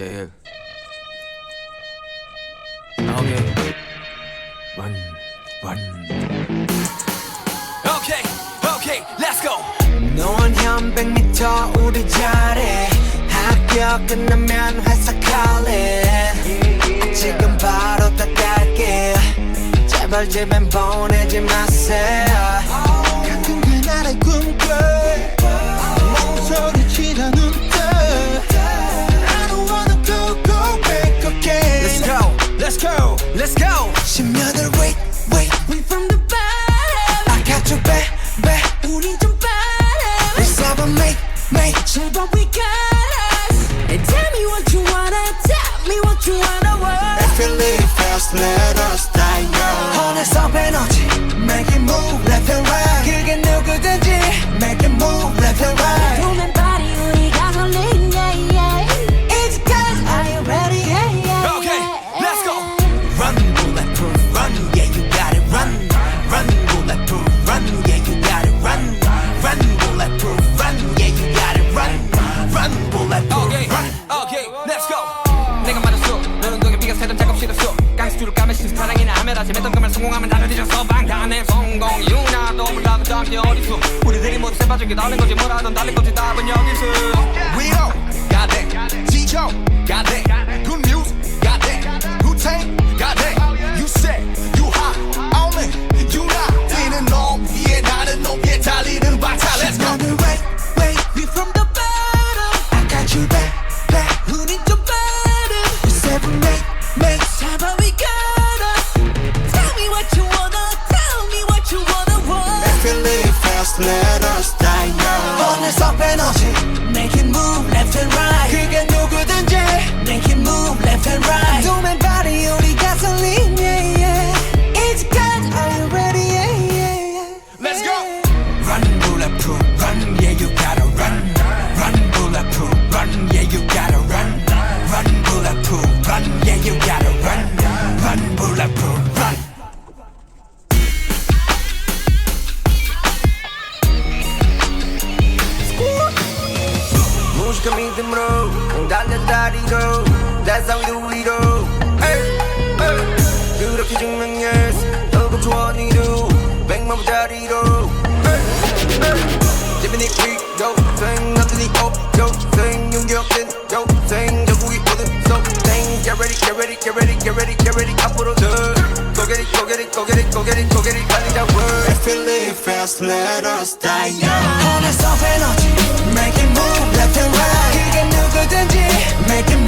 Yeah. Okay. Run. Okay, let's go. 노원 현 100m 우리 잘해. 학교 끝나면 회사 calling. 지금 바로 다 갈게. 제발 집엔 보내지 마세요. 같은 그날의 꿈꿔 멍소리치다 눈 떠. I don't wanna go back again. Let's go. 심연을 wait from the bottom. I got you back. 우린 좀 빠름. Let's have a make. 제발 we got us. And tell me what you wanna want. If you live fast, let us die young. 혼에서 에너지, make it move left and right. 그게 누구든지, make it move left and right. 보면 발이 우리가 걸린 It's good, are you ready? Okay, let's go. Run, bulletproof, run, yeah, you got it, run, bulletproof, run, yeah, you got it, run, bulletproof, run, yeah, you got it, run, bulletproof, okay, let's go. 내가 말했어 너는 너의 비가 새던 작업 싫었어 깡스투를 까면 사랑이나 하면 다시 했던 것만 성공하면 나를 뒤져서 방탄의 성공 유나도 몰라도 짱게 어딨어 우리들이 모두 새빠진 게 다른 거지 뭐라던 다른 거지 답은 여기서 We don't got that, G.O. got that, good news got that, Wu-Tang got that. You said you hot, all in, you not 뛰는 놈 위에 나는 놈에 달리는 박차. Let's go. Wait, we from the bottom. I got you back. 우린 좀 빠름. We said we make. 제발 we got us. Tell me what you wanna want. If you live fast, let us die young. 혼에서 에너지, make it move left and right. 그게 누구든지, make it move left and right. 도맨 발이 우리 가솔린, yeah. It's good, are you ready? Yeah. Let's go. Run, bulletproof, run, yeah, you gotta run. Run, bulletproof, run, yeah, you gotta run. Run, bulletproof, run, yeah, you gotta run. Run, bulletproof, run. 무식한 믿음으로 달려다리로 That's how we do it. 그렇게 증명했어 얼굴 초원이로 100만부짜리로 집에 위로 생 남들이 없죠 생 용기없는 여생 결국이 모든 속생 Get ready 앞으로 Go get it 달리자 word. If you live fast let us die young. 혼에서 에너지 Make it move left and right. 그게 누구든지 Make it